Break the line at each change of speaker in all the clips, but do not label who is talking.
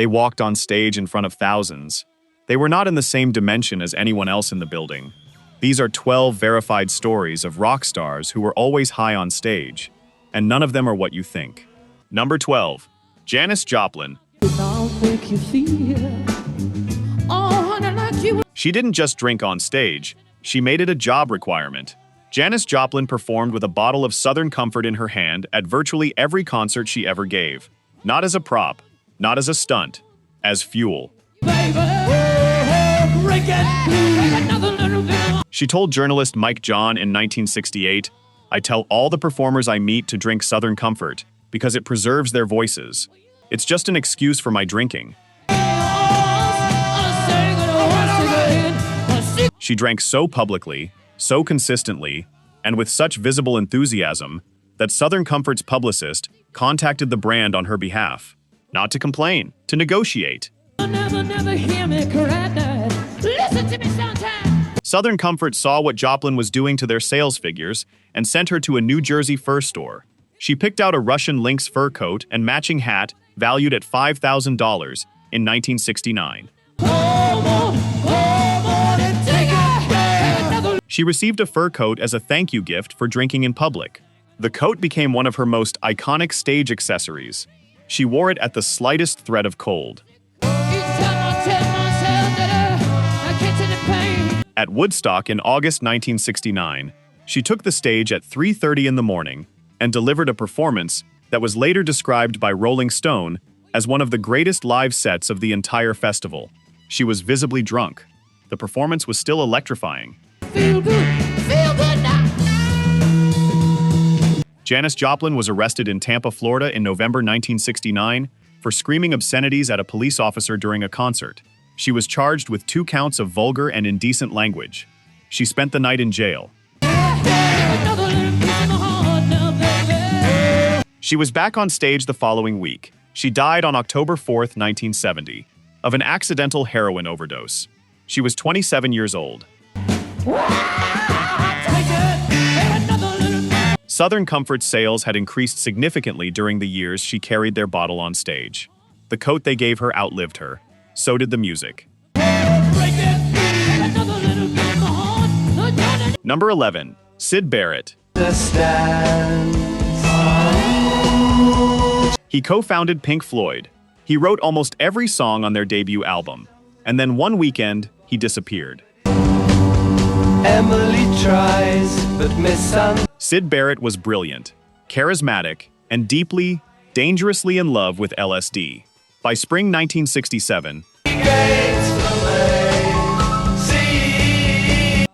They walked on stage in front of thousands. They were not in the same dimension as anyone else in the building. These are 12 verified stories of rock stars who were always high on stage, and none of them are what you think. Number 12. Janis Joplin. She didn't just drink on stage, she made it a job requirement. Janis Joplin performed with a bottle of Southern Comfort in her hand at virtually every concert she ever gave. Not as a prop, not as a stunt, as fuel. She told journalist Mike John in 1968, "I tell all the performers I meet to drink Southern Comfort because it preserves their voices. It's just an excuse for my drinking." She drank so publicly, so consistently, and with such visible enthusiasm that Southern Comfort's publicist contacted the brand on her behalf. Not to complain, to negotiate. Never hear me cry that. Listen to me sometime. Southern Comfort saw what Joplin was doing to their sales figures and sent her to a New Jersey fur store. She picked out a Russian lynx fur coat and matching hat valued at $5,000 in 1969. She received a fur coat as a thank you gift for drinking in public. The coat became one of her most iconic stage accessories. She wore it at the slightest threat of cold. At Woodstock in August 1969, she took the stage at 3:30 in the morning and delivered a performance that was later described by Rolling Stone as one of the greatest live sets of the entire festival. She was visibly drunk. The performance was still electrifying. Feel good now. Janis Joplin was arrested in Tampa, Florida in November 1969 for screaming obscenities at a police officer during a concert. She was charged with 2 counts of vulgar and indecent language. She spent the night in jail. She was back on stage the following week. She died on October 4th, 1970, of an accidental heroin overdose. She was 27 years old. Southern Comfort's sales had increased significantly during the years she carried their bottle on stage. The coat they gave her outlived her. So did the music. Number 11. Syd Barrett. He co-founded Pink Floyd. He wrote almost every song on their debut album. And then one weekend, he disappeared. Emily tries, but Syd Barrett was brilliant, charismatic, and deeply, dangerously in love with LSD. By spring 1967,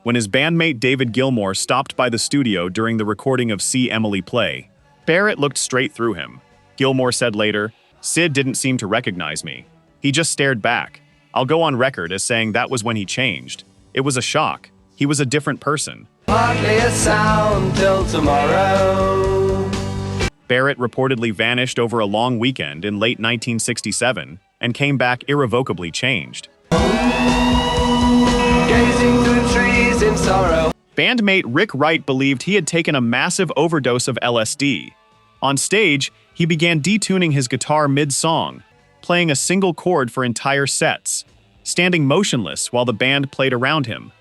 when his bandmate David Gilmour stopped by the studio during the recording of See Emily Play, Barrett looked straight through him. Gilmour said later, "Syd didn't seem to recognize me. He just stared back. I'll go on record as saying that was when he changed. It was a shock. He was a different person." Hardly a sound till tomorrow. Barrett reportedly vanished over a long weekend in late 1967 and came back irrevocably changed. Gazing through trees in sorrow. Bandmate Rick Wright believed he had taken a massive overdose of LSD. On stage, he began detuning his guitar mid-song, playing a single chord for entire sets, standing motionless while the band played around him.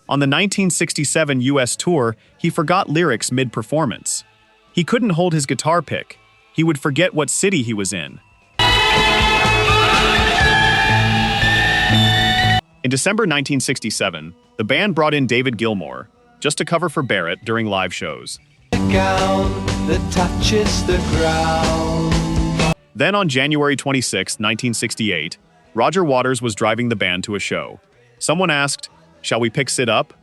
On the 1967 US tour, he forgot lyrics mid-performance. He couldn't hold his guitar pick. He would forget what city he was in. In December 1967, the band brought in David Gilmour, just to cover for Barrett during live shows. Then on January 26, 1968, Roger Waters was driving the band to a show. Someone asked, "Shall we pick Syd up?"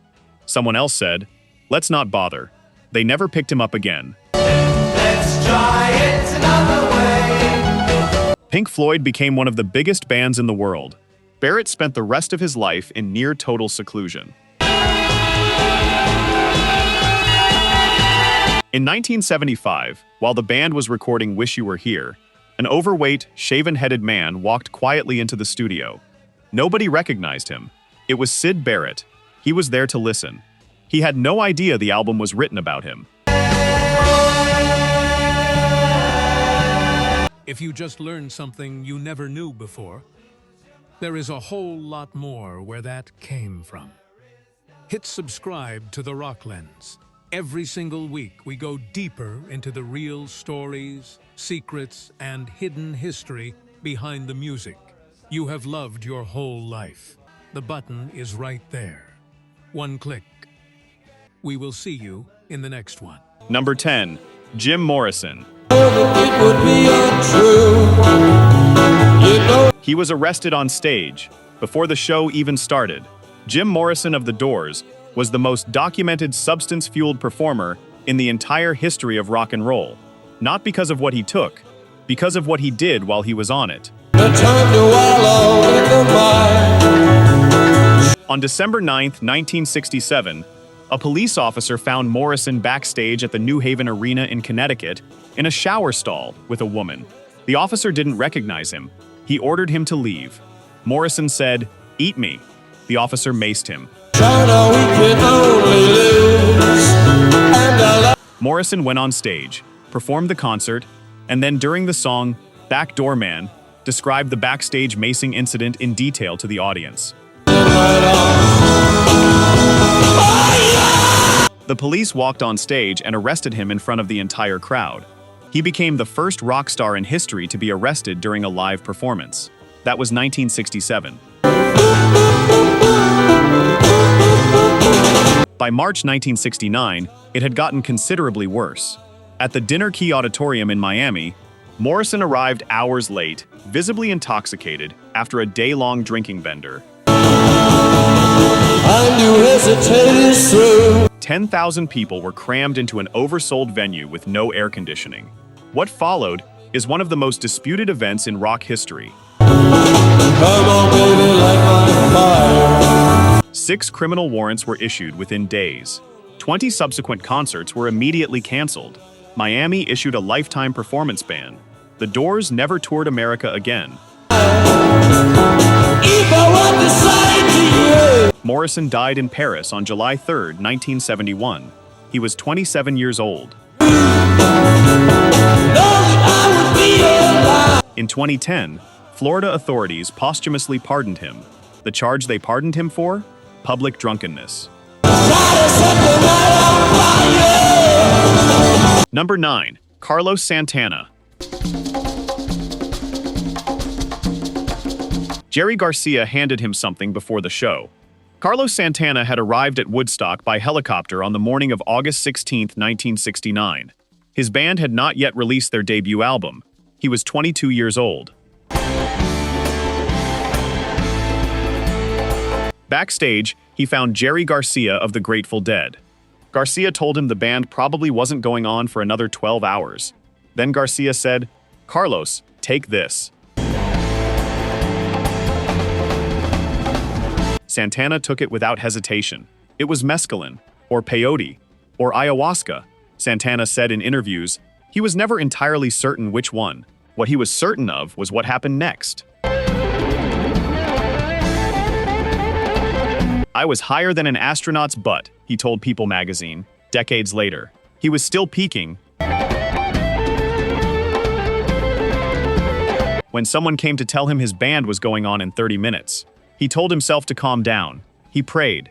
Someone else said, "Let's not bother." They never picked him up again. Let's try it another way. Pink Floyd became one of the biggest bands in the world. Barrett spent the rest of his life in near-total seclusion. In 1975, while the band was recording Wish You Were Here, an overweight, shaven-headed man walked quietly into the studio. Nobody recognized him. It was Syd Barrett. He was there to listen. He had no idea the album was written about him.
If you just learned something you never knew before, there is a whole lot more where that came from. Hit subscribe to The Rock Lens. Every single week, we go deeper into the real stories, secrets, and hidden history behind the music you have loved your whole life. The button is right there. One click. We will see you in the next one.
Number 10. Jim Morrison.
It would be untrue.
He was arrested on stage before the show even started. Jim Morrison of The Doors was the most documented substance-fueled performer in the entire history of rock and roll. Not because of what he took, because of what he did while he was on it. On December 9, 1967, a police officer found Morrison backstage at the New Haven Arena in Connecticut in a shower stall with a woman. The officer didn't recognize him. He ordered him to leave. Morrison said, "Eat me." The officer maced him. Morrison went on stage, performed the concert, and then during the song, "Backdoor Man," described the backstage macing incident in detail to the audience. The police walked on stage and arrested him in front of the entire crowd. He became the first rock star in history to be arrested during a live performance. That was 1967. By March 1969, it had gotten considerably worse. At the Dinner Key Auditorium in Miami, Morrison arrived hours late, visibly intoxicated, after a day-long drinking bender. 10,000 people were crammed into an oversold venue with no air conditioning. What followed is one of the most disputed events in rock history.
Come on, baby, light my fire.
6 criminal warrants were issued within days. 20 subsequent concerts were immediately canceled. Miami issued a lifetime performance ban. The Doors never toured America again. Morrison died in Paris on July 3, 1971. He was 27 years old. In 2010, Florida authorities posthumously pardoned him. The charge they pardoned him for? Public drunkenness. Number 9. Carlos Santana. Jerry Garcia handed him something before the show. Carlos Santana had arrived at Woodstock by helicopter on the morning of August 16, 1969. His band had not yet released their debut album. He was 22 years old. Backstage, he found Jerry Garcia of the Grateful Dead. Garcia told him the band probably wasn't going on for another 12 hours. Then Garcia said, "Carlos, take this." Santana took it without hesitation. It was mescaline, or peyote, or ayahuasca, Santana said in interviews. He was never entirely certain which one. What he was certain of was what happened next. "I was higher than an astronaut's butt," he told People magazine, decades later. He was still peaking when someone came to tell him his band was going on in 30 minutes. He told himself to calm down. He prayed.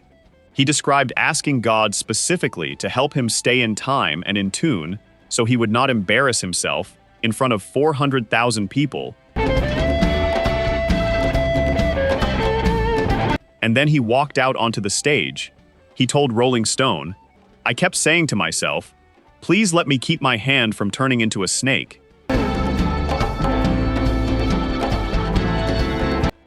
He described asking God specifically to help him stay in time and in tune so he would not embarrass himself in front of 400,000 people. And then he walked out onto the stage. He told Rolling Stone, "I kept saying to myself, please let me keep my hand from turning into a snake."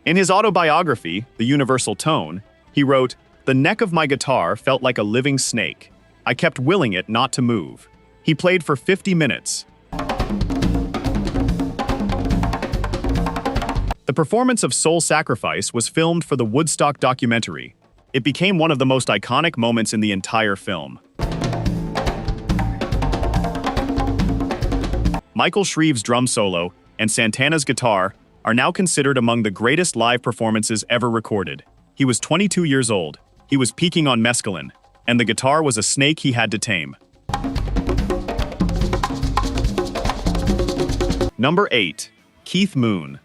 In his autobiography, The Universal Tone, he wrote, "The neck of my guitar felt like a living snake. I kept willing it not to move." He played for 50 minutes. The performance of Soul Sacrifice was filmed for the Woodstock documentary. It became one of the most iconic moments in the entire film. Michael Shriev's drum solo and Santana's guitar are now considered among the greatest live performances ever recorded. He was 22 years old. He was peaking on mescaline, and the guitar was a snake he had to tame. Number 8. Keith Moon.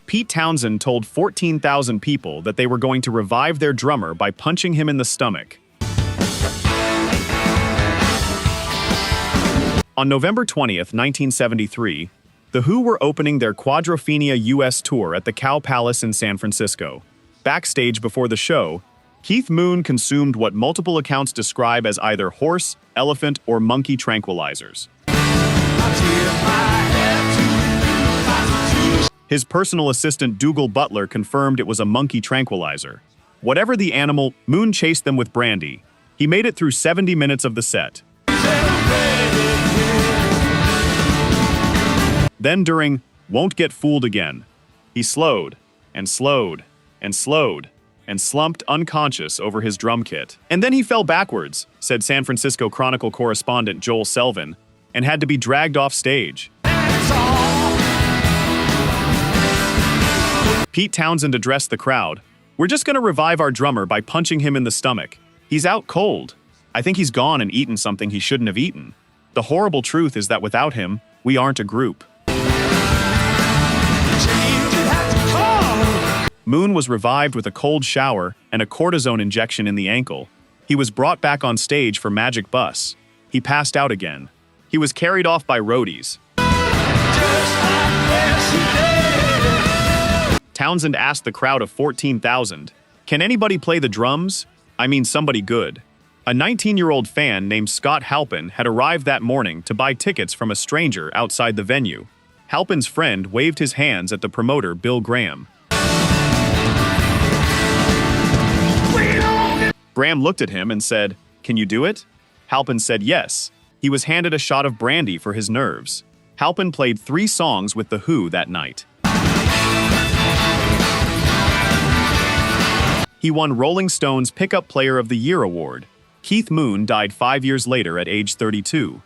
Pete Townshend told 14,000 people that they were going to revive their drummer by punching him in the stomach. On November 20th, 1973, The Who were opening their Quadrophenia US tour at the Cow Palace in San Francisco. Backstage before the show, Keith Moon consumed what multiple accounts describe as either horse, elephant, or monkey tranquilizers. His personal assistant Dougal Butler confirmed it was a monkey tranquilizer. Whatever the animal, Moon chased them with brandy. He made it through 70 minutes of the set. Then during Won't Get Fooled Again, he slowed, and slowed, and slowed, and slumped unconscious over his drum kit. And then he fell backwards, said San Francisco Chronicle correspondent Joel Selvin, and had to be dragged off stage. Pete Townshend addressed the crowd. "We're just gonna revive our drummer by punching him in the stomach. He's out cold. I think he's gone and eaten something he shouldn't have eaten. The horrible truth is that without him, we aren't a group." Moon was revived with a cold shower and a cortisone injection in the ankle. He was brought back on stage for Magic Bus. He passed out again. He was carried off by roadies. Townshend asked the crowd of 14,000, "Can anybody play the drums? I mean somebody good." A 19-year-old fan named Scott Halpin had arrived that morning to buy tickets from a stranger outside the venue. Halpin's friend waved his hands at the promoter Bill Graham. Graham looked at him and said, "Can you do it?" Halpin said yes. He was handed a shot of brandy for his nerves. Halpin played 3 songs with The Who that night. He won Rolling Stone's Pickup Player of the Year award. Keith Moon died 5 years later at age 32.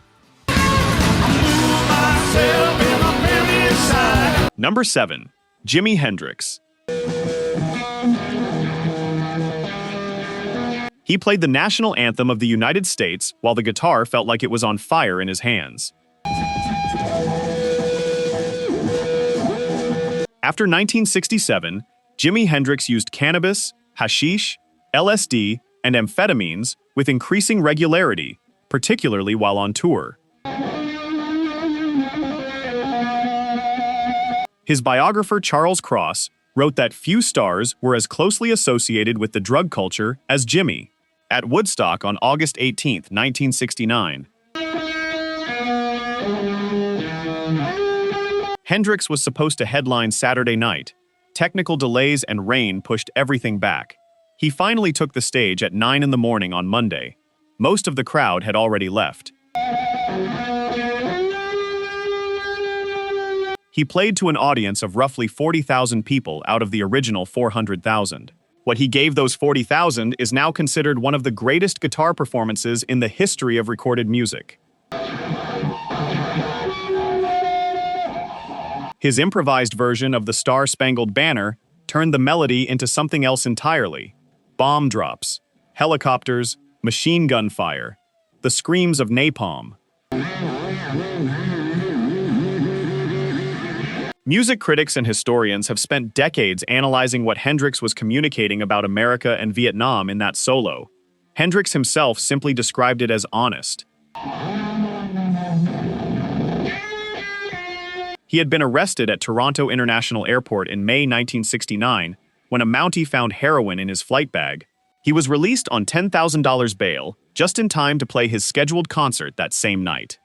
Number 7. Jimi Hendrix. He played the national anthem of the United States while the guitar felt like it was on fire in his hands. After 1967, Jimi Hendrix used cannabis, hashish, LSD, and amphetamines with increasing regularity, particularly while on tour. His biographer Charles Cross wrote that few stars were as closely associated with the drug culture as Jimi. At Woodstock on August 18, 1969, Hendrix was supposed to headline Saturday night. Technical delays and rain pushed everything back. He finally took the stage at 9 in the morning on Monday. Most of the crowd had already left. He played to an audience of roughly 40,000 people out of the original 400,000. What he gave those 40,000 is now considered one of the greatest guitar performances in the history of recorded music. His improvised version of the Star-Spangled Banner turned the melody into something else entirely. Bomb drops, helicopters, machine gun fire, the screams of napalm. Music critics and historians have spent decades analyzing what Hendrix was communicating about America and Vietnam in that solo. Hendrix himself simply described it as honest. He had been arrested at Toronto International Airport in May 1969 when a Mountie found heroin in his flight bag. He was released on $10,000 bail, just in time to play his scheduled concert that same night.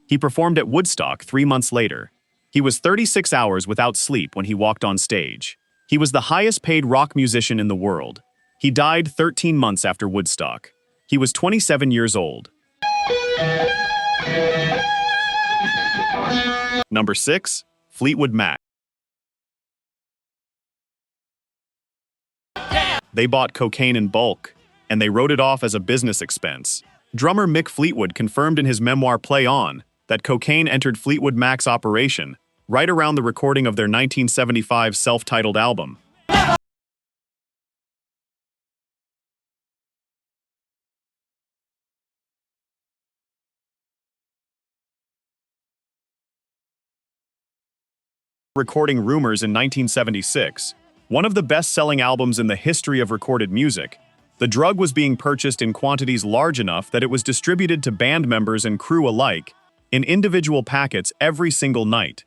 He performed at Woodstock 3 months later. He was 36 hours without sleep when he walked on stage. He was the highest-paid rock musician in the world. He died 13 months after Woodstock. He was 27 years old. Number 6. Fleetwood Mac. They bought cocaine in bulk, and they wrote it off as a business expense. Drummer Mick Fleetwood confirmed in his memoir Play On that cocaine entered Fleetwood Mac's operation right around the recording of their 1975 self-titled album. recording Rumors in 1976, one of the best-selling albums in the history of recorded music. The drug was being purchased in quantities large enough that it was distributed to band members and crew alike in individual packets every single night.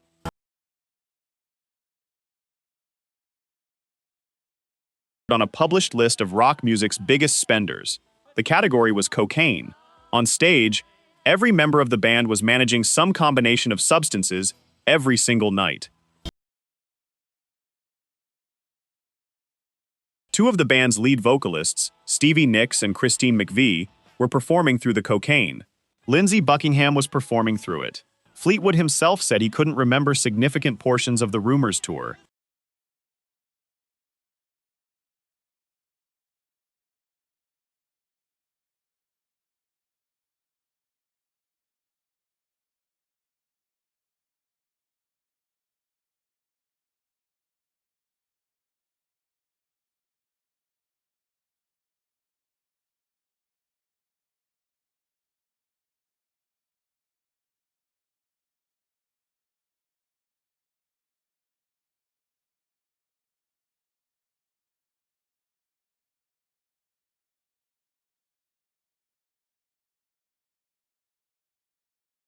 On a published list of rock music's biggest spenders. The category was cocaine. On stage, every member of the band was managing some combination of substances every single night. Two of the band's lead vocalists, Stevie Nicks and Christine McVie, were performing through the cocaine. Lindsey Buckingham was performing through it. Fleetwood himself said he couldn't remember significant portions of the Rumors tour.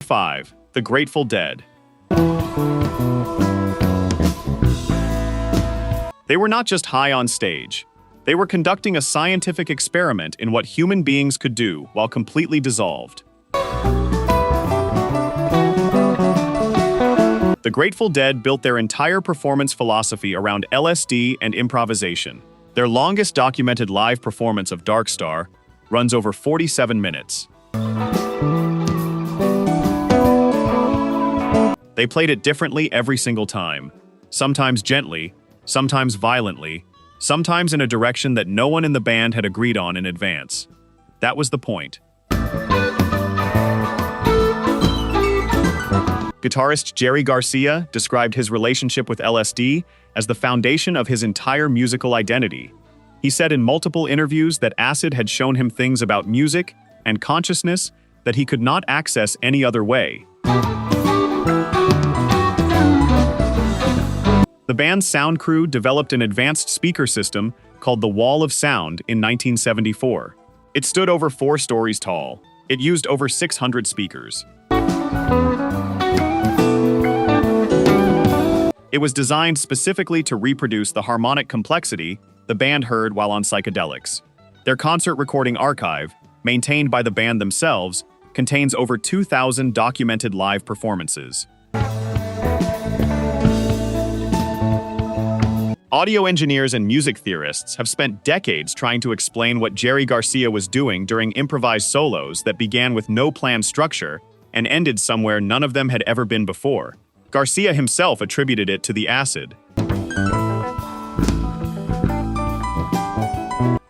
Five, The Grateful Dead. They were not just high on stage. They were conducting a scientific experiment in what human beings could do while completely dissolved. The Grateful Dead built their entire performance philosophy around LSD and improvisation. Their longest documented live performance of Dark Star runs over 47 minutes. They played it differently every single time, sometimes gently, sometimes violently, sometimes in a direction that no one in the band had agreed on in advance. That was the point. Guitarist Jerry Garcia described his relationship with LSD as the foundation of his entire musical identity. He said in multiple interviews that acid had shown him things about music and consciousness that he could not access any other way. The band's sound crew developed an advanced speaker system called the Wall of Sound in 1974. It stood over 4 stories tall. It used over 600 speakers. It was designed specifically to reproduce the harmonic complexity the band heard while on psychedelics. Their concert recording archive, maintained by the band themselves, contains over 2,000 documented live performances. Audio engineers and music theorists have spent decades trying to explain what Jerry Garcia was doing during improvised solos that began with no planned structure and ended somewhere none of them had ever been before. Garcia himself attributed it to the acid.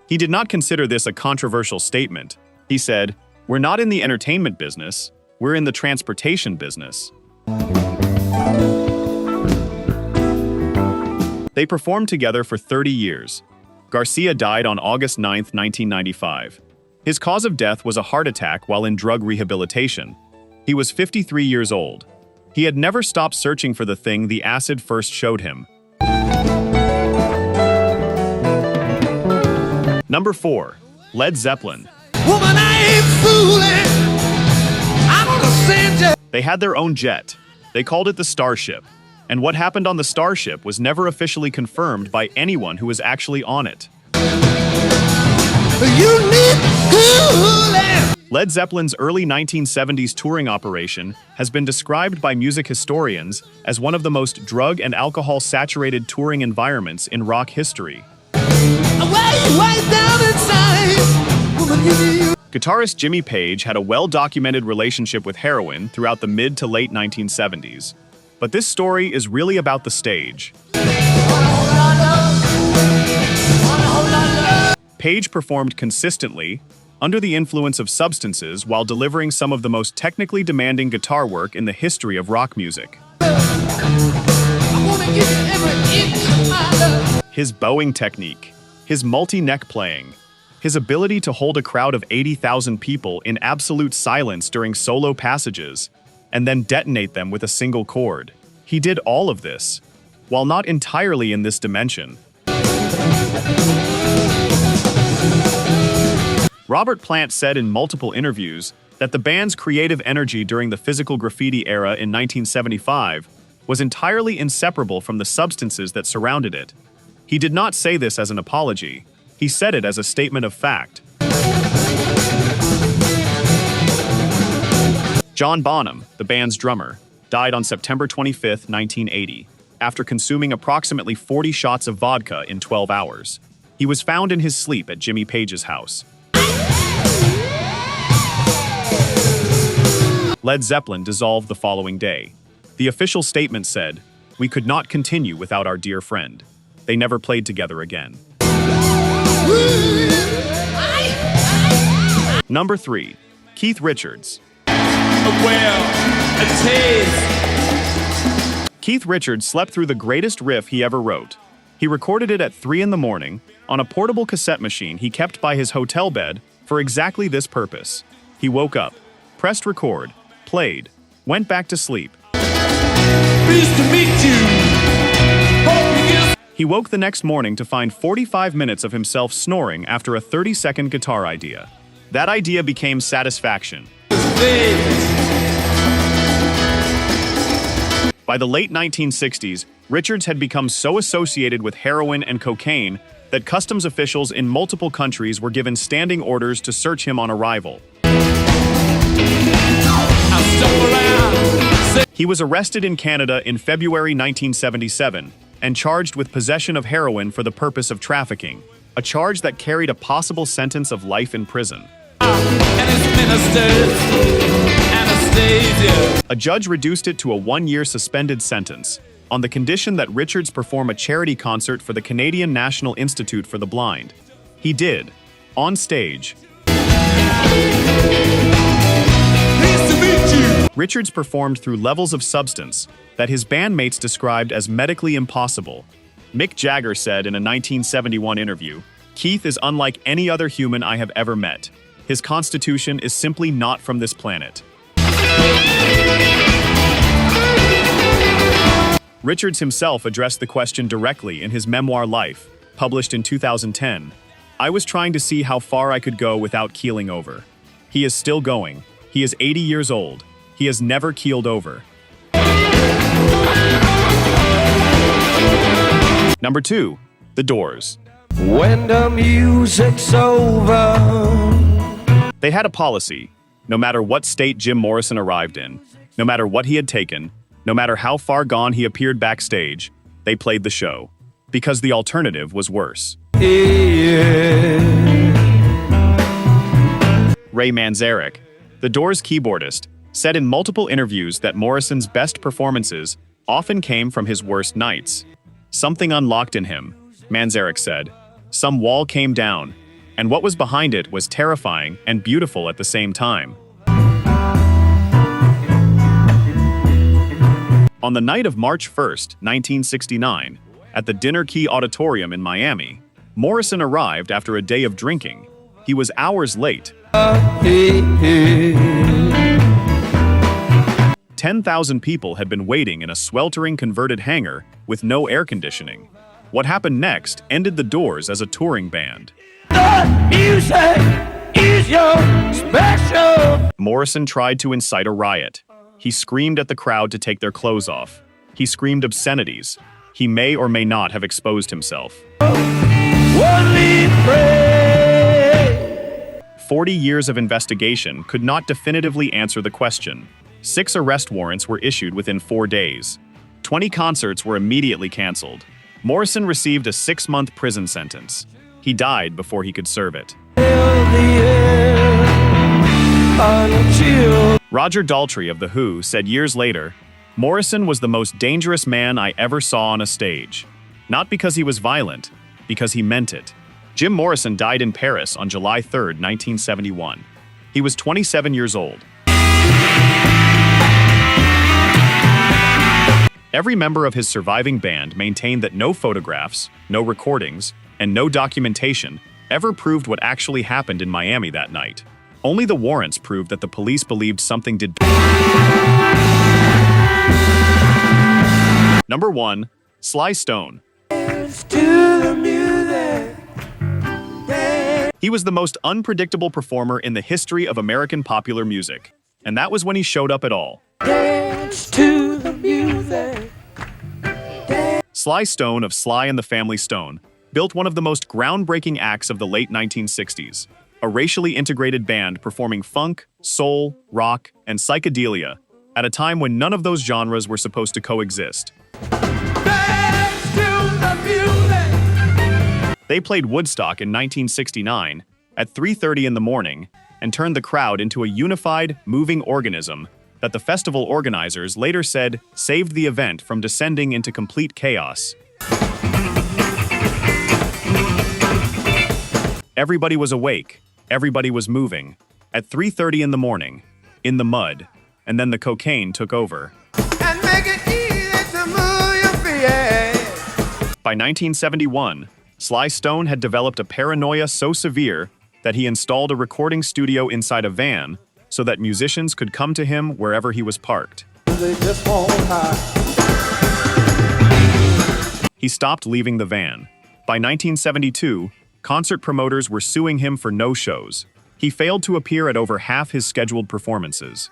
He did not consider this a controversial statement. He said, "We're not in the entertainment business, we're in the transportation business." They performed together for 30 years. Garcia died on August 9, 1995. His cause of death was a heart attack while in drug rehabilitation. He was 53 years old. He had never stopped searching for the thing the acid first showed him. Number 4. Led Zeppelin.
Woman, I ain't fooling. I'm gonna send you.
They had their own jet. They called it the Starship. And what happened on the Starship was never officially confirmed by anyone who was actually on it.
You need cooling.
Led Zeppelin's early 1970s touring operation has been described by music historians as one of the most drug and alcohol-saturated touring environments in rock history.
Way down inside. Woman, you.
Guitarist Jimmy Page had a well-documented relationship with heroin throughout the mid to late 1970s. But this story is really about the stage. Page performed consistently, under the influence of substances while delivering some of the most technically demanding guitar work in the history of rock music. His bowing technique, his multi-neck playing, his ability to hold a crowd of 80,000 people in absolute silence during solo passages, and then detonate them with a single chord. He did all of this, while not entirely in this dimension. Robert Plant said in multiple interviews that the band's creative energy during the physical graffiti era in 1975 was entirely inseparable from the substances that surrounded it. He did not say this as an apology. He said it as a statement of fact. John Bonham, the band's drummer, died on September 25, 1980, after consuming approximately 40 shots of vodka in 12 hours. He was found in his sleep at Jimmy Page's house. Led Zeppelin dissolved the following day. The official statement said, "We could not continue without our dear friend." They never played together again. Number 3. Keith Richards. Keith Richards slept through the greatest riff he ever wrote. He recorded it at 3 in the morning on a portable cassette machine he kept by his hotel bed for exactly this purpose. He woke up, pressed record, played, went back to sleep.
Pleased to meet you.
He woke the next morning to find 45 minutes of himself snoring after a 30-second guitar idea. That idea became Satisfaction. By the late 1960s, Richards had become so associated with heroin and cocaine that customs officials in multiple countries were given standing orders to search him on arrival. He was arrested in Canada in February 1977 and charged with possession of heroin for the purpose of trafficking, a charge that carried a possible sentence of life in prison. A judge reduced it to a 1-year suspended sentence, on the condition that Richards perform a charity concert for the Canadian National Institute for the Blind. He did, on stage. Richards performed through levels of substance that his bandmates described as medically impossible. Mick Jagger said in a 1971 interview, "Keith is unlike any other human I have ever met. His constitution is simply not from this planet." Richards himself addressed the question directly in his memoir Life, published in 2010. "I was trying to see how far I could go without keeling over. He is still going. He is 80 years old. He has never keeled over." Number 2. The Doors.
When the music's over.
They had a policy. No matter what state Jim Morrison arrived in, no matter what he had taken, no matter how far gone he appeared backstage, they played the show. Because the alternative was worse. Ray Manzarek, the Doors keyboardist, said in multiple interviews that Morrison's best performances often came from his worst nights. "Something unlocked in him," Manzarek said. "Some wall came down, and what was behind it was terrifying and beautiful at the same time." On the night of March 1st, 1969, at the Dinner Key Auditorium in Miami, Morrison arrived after a day of drinking. He was hours late. 10,000 people had been waiting in a sweltering converted hangar with no air conditioning. What happened next ended the Doors as a touring band.
The music is your special.
Morrison tried to incite a riot. He screamed at the crowd to take their clothes off. He screamed obscenities. He may or may not have exposed himself. 40 years of investigation could not definitively answer the question. 6 arrest warrants were issued within 4 days. 20 concerts were immediately canceled. Morrison received a 6-month prison sentence. He died before he could serve it. Roger Daltrey of The Who said years later, "Morrison was the most dangerous man I ever saw on a stage. Not because he was violent, because he meant it." Jim Morrison died in Paris on July 3, 1971. He was 27 years old. Every member of his surviving band maintained that no photographs, no recordings, and no documentation ever proved what actually happened in Miami that night. Only the warrants proved that the police believed something did. Number 1. Sly Stone.
Dance to the music.
He was the most unpredictable performer in the history of American popular music, and that was when he showed up at all.
Dance to the music.
Sly Stone of Sly and the Family Stone built one of the most groundbreaking acts of the late 1960s, a racially integrated band performing funk, soul, rock, and psychedelia at a time when none of those genres were supposed to coexist.
Dance to the music.
They played Woodstock in 1969 at 3:30 in the morning and turned the crowd into a unified, moving organism that the festival organizers later said saved the event from descending into complete chaos. Everybody was awake, everybody was moving, at 3:30 in the morning, in the mud, and then the cocaine took over.
And make it easy to move your feet.
By 1971, Sly Stone had developed a paranoia so severe that he installed a recording studio inside a van so that musicians could come to him wherever he was parked.
They just won't hide.
He stopped leaving the van. By 1972, concert promoters were suing him for no-shows. He failed to appear at over half his scheduled performances.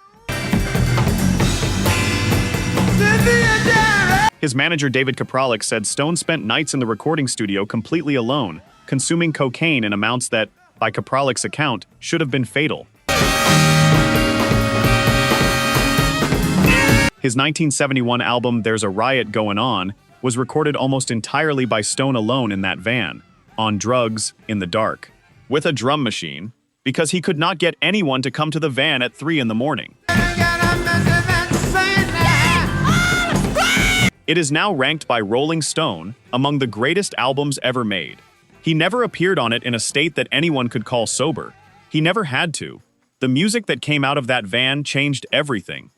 His manager David Kapralik said Stone spent nights in the recording studio completely alone, consuming cocaine in amounts that, by Kapralik's account, should have been fatal. His 1971 album There's a Riot Going On was recorded almost entirely by Stone alone in that van, on drugs, in the dark, with a drum machine, because he could not get anyone to come to the van at 3 in the morning. It is now ranked by Rolling Stone among the greatest albums ever made. He never appeared on it in a state that anyone could call sober. He never had to. The music that came out of that van changed everything.